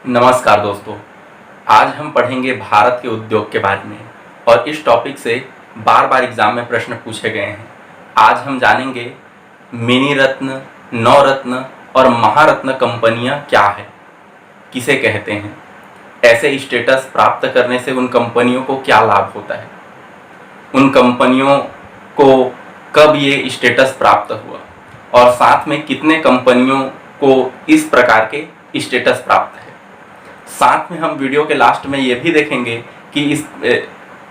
नमस्कार दोस्तों। आज हम पढ़ेंगे भारत के उद्योग के बारे में और इस टॉपिक से बार बार एग्जाम में प्रश्न पूछे गए हैं। आज हम जानेंगे मिनी रत्न, नवरत्न और महारत्न कंपनियां क्या है, किसे कहते हैं, ऐसे स्टेटस प्राप्त करने से उन कंपनियों को क्या लाभ होता है, उन कंपनियों को कब ये स्टेटस प्राप्त हुआ और साथ में कितने कंपनियों को इस प्रकार के स्टेटस प्राप्त है। साथ में हम वीडियो के लास्ट में ये भी देखेंगे कि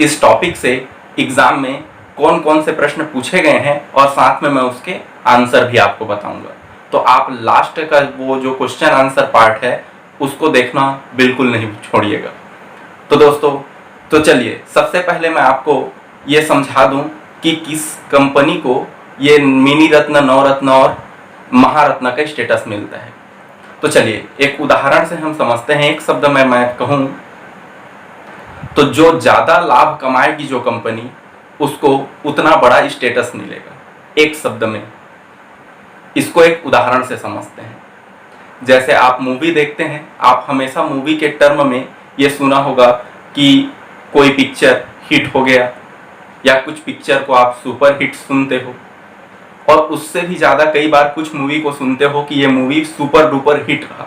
इस टॉपिक से एग्जाम में कौन कौन से प्रश्न पूछे गए हैं और साथ में मैं उसके आंसर भी आपको बताऊंगा। तो आप लास्ट का वो जो क्वेश्चन आंसर पार्ट है उसको देखना बिल्कुल नहीं छोड़िएगा। तो दोस्तों, तो चलिए सबसे पहले मैं आपको ये समझा दूं कि किस कंपनी को ये मिनी रत्न, नवरत्न और महारत्न का स्टेटस मिलता है। तो चलिए एक उदाहरण से हम समझते हैं। एक शब्द में मैं कहूं तो जो ज्यादा लाभ कमाएगी जो कंपनी, उसको उतना बड़ा स्टेटस मिलेगा। एक शब्द में इसको एक उदाहरण से समझते हैं। जैसे आप मूवी देखते हैं, आप हमेशा मूवी के टर्म में ये सुना होगा कि कोई पिक्चर हिट हो गया या कुछ पिक्चर को आप सुपर हिट सुनते हो, और उससे भी ज्यादा कई बार कुछ मूवी को सुनते हो कि ये मूवी सुपर डुपर हिट रहा।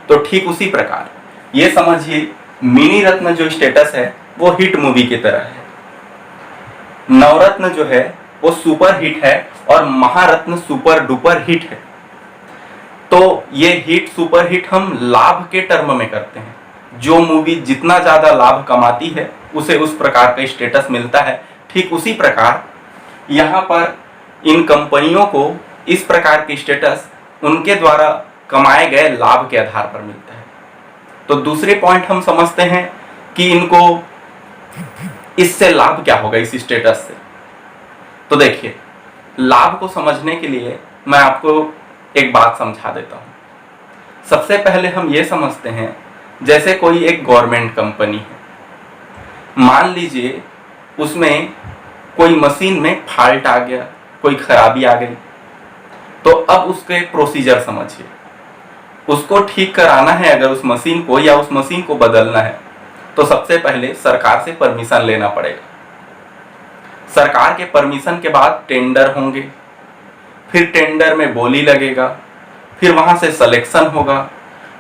तो ठीक उसी प्रकार ये समझिए मिनी रत्न जो स्टेटस है वो हिट मूवी की तरह है, नवरत्न जो है वो सुपर हिट है और महारत्न सुपर डुपर हिट है। तो ये हिट सुपर हिट हम लाभ के टर्म में करते हैं। जो मूवी जितना ज्यादा लाभ कमाती है उसे उस प्रकार का स्टेटस मिलता है। ठीक उसी प्रकार यहाँ पर इन कंपनियों को इस प्रकार की स्टेटस उनके द्वारा कमाए गए लाभ के आधार पर मिलता है। तो दूसरे पॉइंट हम समझते हैं कि इनको इससे लाभ क्या होगा इस स्टेटस से। तो देखिए, लाभ को समझने के लिए मैं आपको एक बात समझा देता हूं। सबसे पहले हम ये समझते हैं, जैसे कोई एक गवर्नमेंट कंपनी है, मान लीजिए उसमें कोई मशीन में फॉल्ट आ गया, कोई खराबी आ गई, तो अब उसके प्रोसीजर समझिए। उसको ठीक कराना है अगर उस मशीन को, या उस मशीन को बदलना है, तो सबसे पहले सरकार से परमिशन लेना पड़ेगा। सरकार के परमिशन के बाद टेंडर होंगे, फिर टेंडर में बोली लगेगा, फिर वहां से सिलेक्शन होगा,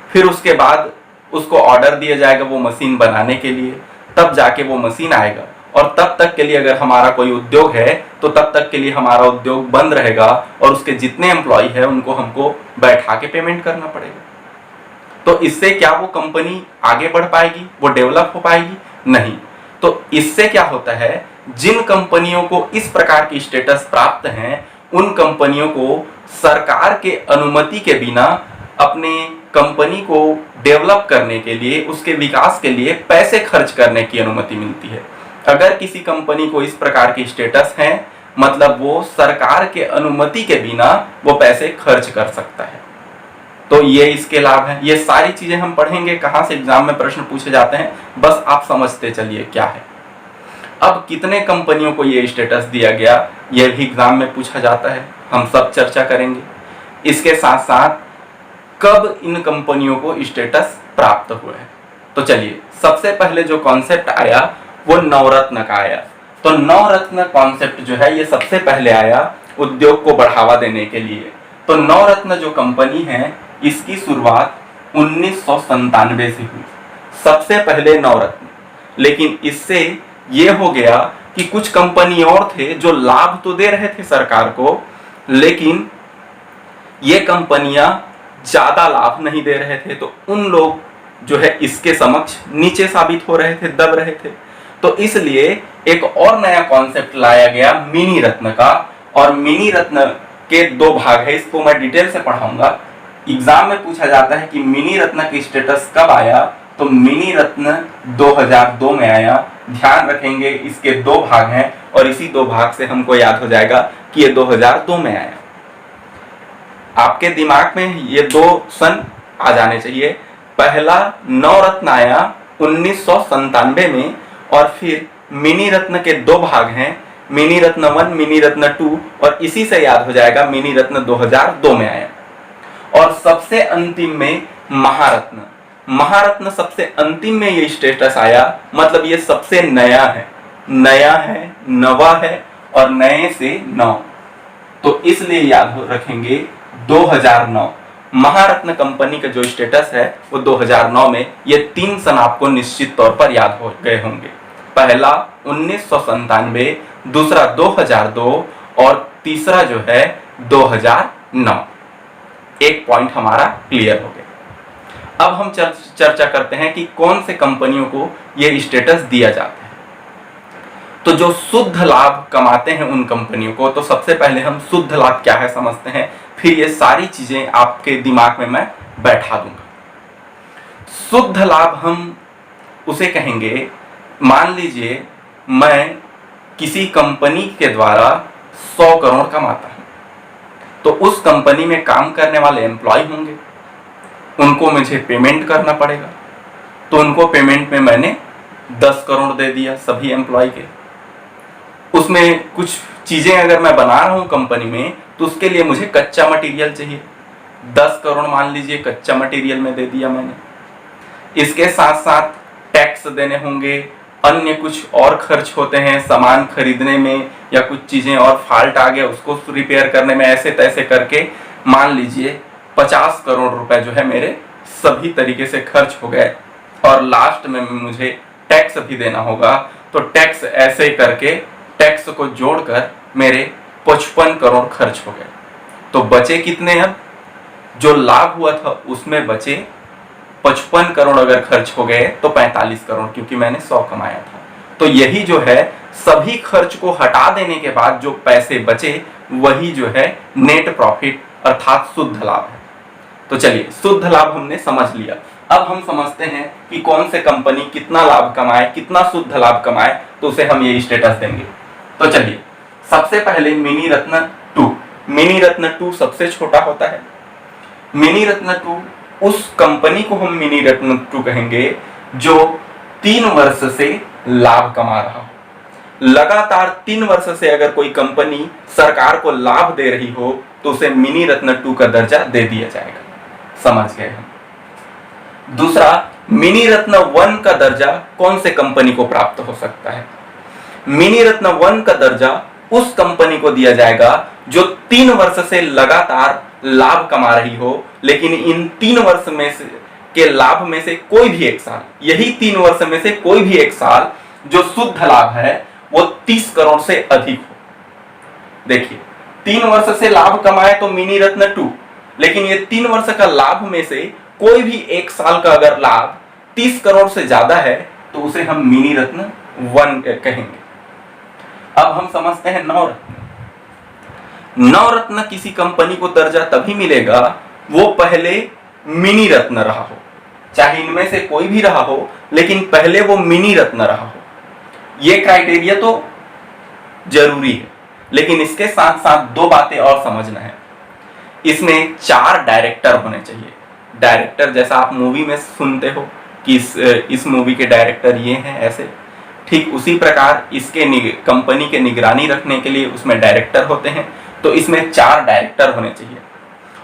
फिर उसके बाद उसको ऑर्डर दिया जाएगा वो मशीन बनाने के लिए, तब जाके वो मशीन आएगा। और तब तक के लिए अगर हमारा कोई उद्योग है तो तब तक के लिए हमारा उद्योग बंद रहेगा और उसके जितने एम्प्लॉय है उनको हमको बैठा के पेमेंट करना पड़ेगा। तो इससे क्या वो कंपनी आगे बढ़ पाएगी, वो डेवलप हो पाएगी? नहीं। तो इससे क्या होता है, जिन कंपनियों को इस प्रकार की स्टेटस प्राप्त हैं उन कंपनियों को सरकार के अनुमति के बिना अपने कंपनी को डेवलप करने के लिए, उसके विकास के लिए पैसे खर्च करने की अनुमति मिलती है। अगर किसी कंपनी को इस प्रकार की स्टेटस है, मतलब वो सरकार के अनुमति के बिना वो पैसे खर्च कर सकता है। तो ये इसके लाभ है। ये सारी चीजें हम पढ़ेंगे, कहां से एग्जाम में प्रश्न पूछे जाते हैं, बस आप समझते चलिए क्या है। अब कितने कंपनियों को ये स्टेटस दिया गया, ये भी एग्जाम में पूछा जाता है, हम सब चर्चा करेंगे। इसके साथ साथ कब इन कंपनियों को स्टेटस प्राप्त हुआ है। तो चलिए सबसे पहले जो कॉन्सेप्ट आया वो नवरत्न का आया। तो नवरत्न कॉन्सेप्ट जो है ये सबसे पहले आया उद्योग को बढ़ावा देने के लिए। तो नवरत्न जो कंपनी है इसकी शुरुआत 1997 से हुई, सबसे पहले नवरत्न। लेकिन इससे ये हो गया कि कुछ कंपनी और थे जो लाभ तो दे रहे थे सरकार को, लेकिन ये कंपनियां ज्यादा लाभ नहीं दे रहे थे। तो उन लोग जो है इसके समक्ष नीचे साबित हो रहे थे, दब रहे थे। तो इसलिए एक और नया कॉन्सेप्ट लाया गया मिनी रत्न का। और मिनी रत्न के दो भाग है, इसको मैं डिटेल से पढ़ाऊंगा। एग्जाम में पूछा जाता है कि मिनी रत्न की स्टेटस कब आया, तो मिनी रत्न 2002 में आया। ध्यान रखेंगे इसके दो भाग हैं और इसी दो भाग से हमको याद हो जाएगा कि ये 2002 में आया। आपके दिमाग में ये दो सन आ जाने चाहिए। पहला नवरत्न आया 1997 में, और फिर मिनी रत्न के दो भाग हैं, मिनी रत्न 1, मिनी रत्न 2, और इसी से याद हो जाएगा मिनी रत्न 2002 में आया। और सबसे अंतिम में महारत्न। महारत्न सबसे अंतिम में ये स्टेटस आया, मतलब ये सबसे नया है, नवा है और नए से 9, तो इसलिए याद रखेंगे 2009 महारत्न कंपनी का जो स्टेटस है वो 2009 में। ये 3 सन आपको निश्चित तौर पर याद हो गए होंगे। पहला 1997, दूसरा 2002 और तीसरा जो है 2009। एक पॉइंट हमारा क्लियर हो गया। अब हम चर्चा करते हैं कि कौन से कंपनियों को ये स्टेटस दिया जाता है। तो जो शुद्ध लाभ कमाते हैं उन कंपनियों को, तो सबसे पहले हम शुद्ध लाभ क्या है समझते हैं, फिर ये सारी चीजें आपके दिमाग में मैं बैठा दूंगा। शुद्ध लाभ हम उसे कहेंगे, मान लीजिए मैं किसी कंपनी के द्वारा 100 करोड़ कमाता हूं, तो उस कंपनी में काम करने वाले एम्प्लॉय होंगे, उनको मुझे पेमेंट करना पड़ेगा, तो उनको पेमेंट में मैंने 10 करोड़ दे दिया सभी एम्प्लॉय के। उसमें कुछ चीजें अगर मैं बना रहा हूं कंपनी में, तो उसके लिए मुझे कच्चा मटेरियल चाहिए, 10 करोड़ मान लीजिए कच्चा मटेरियल में दे दिया मैंने। इसके साथ साथ टैक्स देने होंगे, अन्य कुछ और खर्च होते हैं सामान खरीदने में, या कुछ चीजें और फॉल्ट आ गया उसको रिपेयर करने में, ऐसे तैसे करके मान लीजिए 50 करोड़ रुपए जो है मेरे सभी तरीके से खर्च हो गए, और लास्ट में मुझे टैक्स भी देना होगा, तो टैक्स ऐसे करके टैक्स को जोड़कर मेरे 55 करोड़ खर्च हो गए। तो बचे कितने? अब जो लाभ हुआ था उसमें बचे 55 करोड़ अगर खर्च हो गए तो 45 करोड़, क्योंकि मैंने 100 कमाया था। तो यही जो है सभी खर्च को हटा देने के बाद जो पैसे बचे वही जो है नेट प्रॉफिट अर्थात शुद्ध लाभ है। तो चलिए शुद्ध लाभ हमने समझ लिया। अब हम समझते हैं कि कौन से कंपनी कितना लाभ कमाए, कितना शुद्ध लाभ कमाए, तो उसे हम ये स्टेटस देंगे। तो चलिए सबसे पहले मिनी रत्न 2। मिनी रत्न 2 सबसे छोटा होता है। मिनी रत्न 2 उस कंपनी को हम मिनी रत्न 2 कहेंगे जो 3 वर्ष से लाभ कमा रहा हो। लगातार 3 वर्ष से अगर कोई कंपनी सरकार को लाभ दे रही हो तो उसे मिनी रत्न 2 का दर्जा दे दिया जाएगा। समझ गए हम। दूसरा, मिनी रत्न 1 का दर्जा कौन से कंपनी को प्राप्त हो सकता है? मिनी रत्न 1 का दर्जा उस कंपनी को दिया जाएगा जो 3 वर्ष से लगातार लाभ कमा रही हो, लेकिन इन 3 वर्ष में से के लाभ में से कोई भी एक साल, यही 3 वर्ष में से कोई भी एक साल जो शुद्ध लाभ है वो 30 करोड़ से अधिक हो। देखिए 3 वर्ष से लाभ कमाए तो मिनी रत्न 2, लेकिन ये 3 वर्ष का लाभ में से कोई भी एक साल का अगर लाभ 30 करोड़ से ज्यादा है तो उसे हम मिनी रत्न 1 कहेंगे। अब हम समझते हैं नवरत्न। नवरत्न किसी कंपनी को दर्जा तभी मिलेगा वो पहले मिनी रत्न रहा हो, चाहे इनमें से कोई भी रहा हो, लेकिन पहले वो मिनी रत्न रहा हो। ये क्राइटेरिया तो जरूरी है, लेकिन इसके साथ साथ 2 बातें और समझना है। इसमें 4 डायरेक्टर होने चाहिए। डायरेक्टर जैसा आप मूवी में सुनते हो कि इस मूवी के डायरेक्टर ये हैं, ऐसे ठीक उसी प्रकार इसके कंपनी के निगरानी रखने के लिए उसमें डायरेक्टर होते हैं। तो इसमें 4 डायरेक्टर होने चाहिए,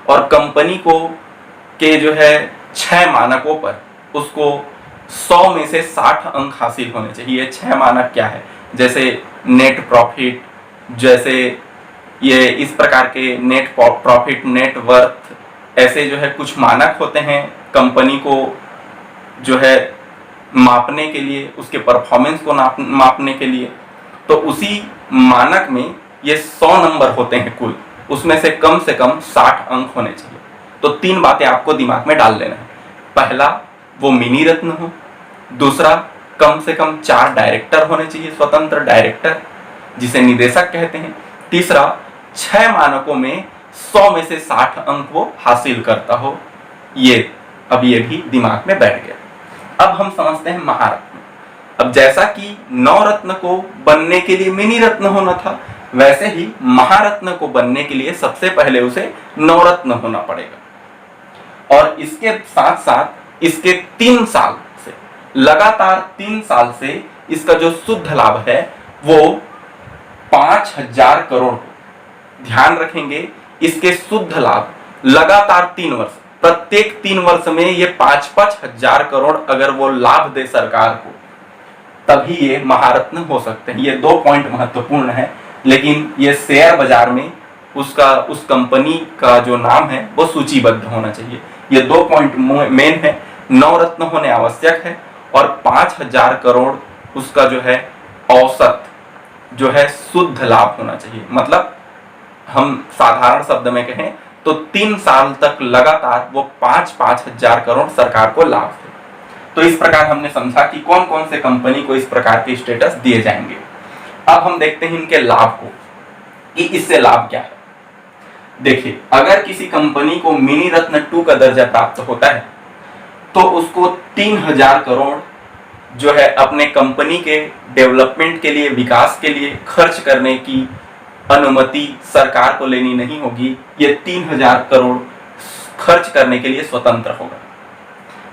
और कंपनी को के जो है 6 मानकों पर उसको 100 में से 60 अंक हासिल होने चाहिए। 6 मानक क्या है? जैसे नेट प्रॉफिट, जैसे ये इस प्रकार के नेट प्रॉफिट, नेट वर्थ, ऐसे जो है कुछ मानक होते हैं कंपनी को जो है मापने के लिए, उसके परफॉर्मेंस को मापने के लिए। तो उसी मानक में ये 100 नंबर होते हैं कुल, उसमें से कम 60 अंक होने चाहिए। तो 3 बातें आपको दिमाग में डाल लेना है। पहला, वो मिनी रत्न हो। दूसरा, कम से कम 4 डायरेक्टर होने चाहिए, स्वतंत्र डायरेक्टर जिसे निदेशक कहते हैं। तीसरा, 6 मानकों में 100 में से 60 अंक वो हासिल करता हो। ये भी दिमाग में बैठ गया। अब हम समझते हैं महारत्न। अब जैसा कि नवरत्न को बनने के लिए मिनी रत्न होना था, वैसे ही महारत्न को बनने के लिए सबसे पहले उसे नवरत्न होना पड़ेगा। और इसके साथ साथ इसके 3 साल से, लगातार 3 साल से इसका जो शुद्ध लाभ है वो 5000 करोड़। ध्यान रखेंगे, इसके शुद्ध लाभ लगातार 3 वर्ष, प्रत्येक 3 वर्ष में ये 5-5 हजार करोड़ अगर वो लाभ दे सरकार को, तभी ये महारत्न हो सकते हैं। ये 2 पॉइंट महत्वपूर्ण है, लेकिन ये शेयर बाजार में उस कंपनी का जो नाम है वो सूचीबद्ध होना चाहिए। ये 2 पॉइंट मेन है, नवरत्न होने आवश्यक है और 5,000 करोड़ उसका जो है औसत जो है शुद्ध लाभ होना चाहिए। मतलब हम साधारण शब्द में कहें तो 3 साल तक लगातार वो 5-5 हजार करोड़ सरकार को लाभ दे। तो इस प्रकार हमने समझा कि कौन कौन से कंपनी को इस प्रकार के स्टेटस दिए जाएंगे। अब हम देखते हैं इनके लाभ को कि इससे लाभ क्या है। देखिए, अगर किसी कंपनी को मिनी रत्न 2 का दर्जा प्राप्त होता है तो उसको 3,000 करोड़ जो है अपने कंपनी के डेवलपमेंट के लिए, विकास के लिए खर्च करने की अनुमति सरकार को लेनी नहीं होगी। ये 3,000 करोड़ खर्च करने के लिए स्वतंत्र होगा।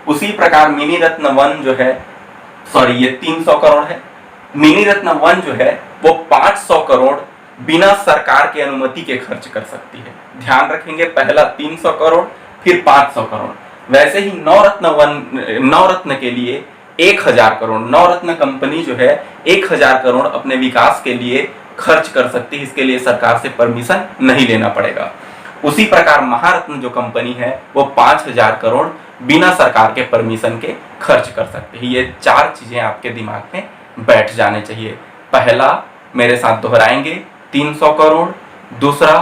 उसी प्रकार मिनी रत्न 1 जो है, ये 300 करोड़ है। मिनी रत्न 1 जो है वो 500 करोड़ बिना सरकार की अनुमति के खर्च कर सकती है। ध्यान रखेंगे, पहला 300 करोड़ फिर 500 करोड़। वैसे ही नवरत्न के लिए 1,000 करोड़, नवरत्न कंपनी जो है 1,000 करोड़ अपने विकास के लिए खर्च कर सकती है। इसके लिए सरकार से परमिशन नहीं लेना पड़ेगा। उसी प्रकार महारत्न जो कंपनी है वो 5,000 करोड़ बिना सरकार के परमिशन के खर्च कर सकती है। ये 4 चीजें आपके दिमाग में बैठ जाने चाहिए। पहला मेरे साथ दोहराएंगे, 300 करोड़, दूसरा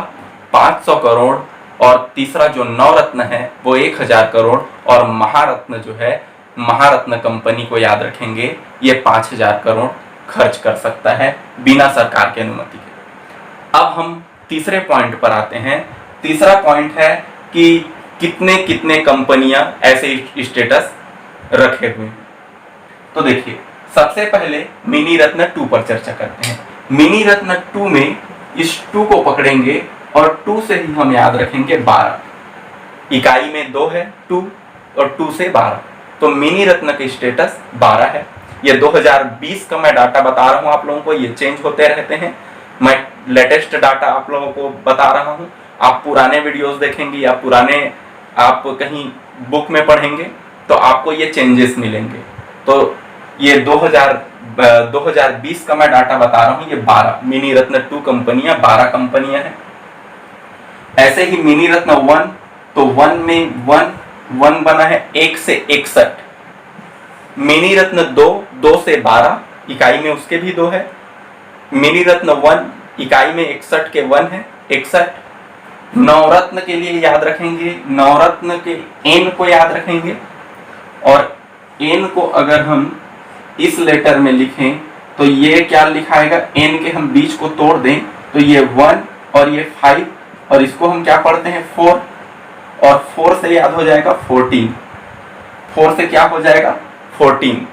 500 करोड़ और तीसरा जो नवरत्न है वो 1,000 करोड़ और महारत्न जो है, महारत्न कंपनी को याद रखेंगे, ये 5,000 करोड़ खर्च कर सकता है बिना सरकार की अनुमति के। अब हम तीसरे पॉइंट पर आते हैं। तीसरा पॉइंट है कि कितने कितने कंपनियां ऐसे स्टेटस रखे हुए हैं। तो देखिए, सबसे पहले मिनी रत्न 2 पर चर्चा करते हैं। मिनी रत्न 2 में इस 2 को पकड़ेंगे और 2 से ही हम याद रखेंगे 12। इकाई में 2 है 2 और 2 से 12, तो मिनी रत्न के स्टेटस 12 है। ये 2020 का मैं डाटा बता रहा हूं आप लोगों को, ये चेंज होते रहते हैं। मैं लेटेस्ट डाटा आप लोगों को बता रहा हूं। आप पुराने वीडियोस देखेंगे या पुराने आप कहीं बुक में पढ़ेंगे तो आपको ये चेंजेस मिलेंगे। तो ये 2020 का मैं डाटा बता रहा हूं। ये 12 मिनी रत्न 2 कंपनियां, 12 कंपनियां हैं। ऐसे ही मिनी रत्न 1, तो 1 में 1 बना है 1 से 61। मिनी रत्न 2 से 12, इकाई में उसके भी 2 है। मिनी रत्न 1 इकाई में 61 के 1 है, 61। नवरत्न के लिए याद रखेंगे, नवरत्न के एन को याद रखेंगे और एन को अगर हम इस लेटर में लिखें तो ये क्या लिखाएगा, एन के हम बीच को तोड़ दें तो ये 1 और ये 5 और इसको हम क्या पढ़ते हैं 4 और 4 से याद हो जाएगा 14। 4 से क्या हो जाएगा 14।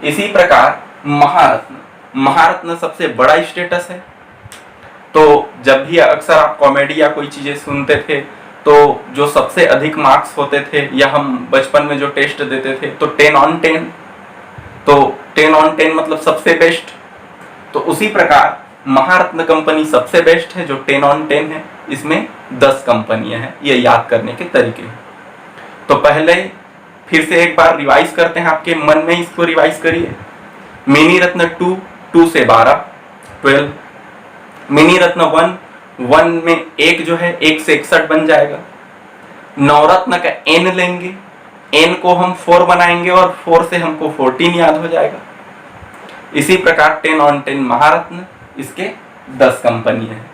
इसी प्रकार महारत्न सबसे बड़ा स्टेटस है। तो जब भी अक्सर आप कॉमेडी या कोई चीजें सुनते थे तो जो सबसे अधिक मार्क्स होते थे या हम बचपन में जो टेस्ट देते थे तो 10 on 10, तो 10 on 10 मतलब सबसे बेस्ट। तो उसी प्रकार महारत्न कंपनी सबसे बेस्ट है जो 10 on 10 है। इसमें 10 कंपनियां हैं, ये याद करने के तरीके हैं। तो पहले फिर से एक बार रिवाइज करते हैं, आपके मन में इसको रिवाइज करिए। मिनी रत्न 2 से 12 12। मिनी रत्न 1 में 1 जो है 1 से 61 बन जाएगा। नवरत्न का एन लेंगे, एन को हम 4 बनाएंगे और 4 से हमको 14 याद हो जाएगा। इसी प्रकार 10 on 10 महारत्न, इसके 10 कंपनियां हैं।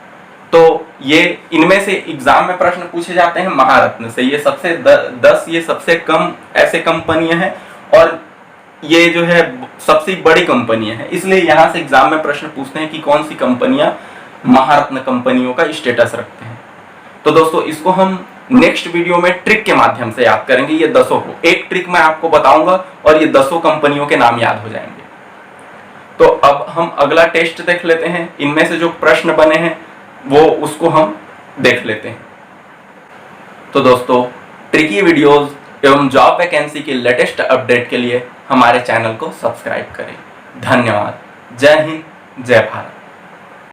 तो ये इनमें से एग्जाम में प्रश्न पूछे जाते हैं महारत्न से। ये सबसे 10 ये सबसे कम ऐसे कंपनियां हैं और ये जो है सबसे बड़ी कंपनियां हैं। इसलिए यहाँ से एग्जाम में प्रश्न पूछते हैं कि कौन सी कंपनियां महारत्न कंपनियों का स्टेटस रखते हैं। तो दोस्तों इसको हम नेक्स्ट वीडियो में ट्रिक के माध्यम से याद करेंगे। ये 10 को एक ट्रिक मैं आपको बताऊंगा और ये 10 कंपनियों के नाम याद हो जाएंगे। तो अब हम अगला टेस्ट देख लेते हैं। इनमें से जो प्रश्न बने हैं वो उसको हम देख लेते हैं। तो दोस्तों ट्रिकी वीडियोस एवं जॉब वैकेंसी की लेटेस्ट अपडेट के लिए हमारे चैनल को सब्सक्राइब करें। धन्यवाद। जय हिंद, जय भारत।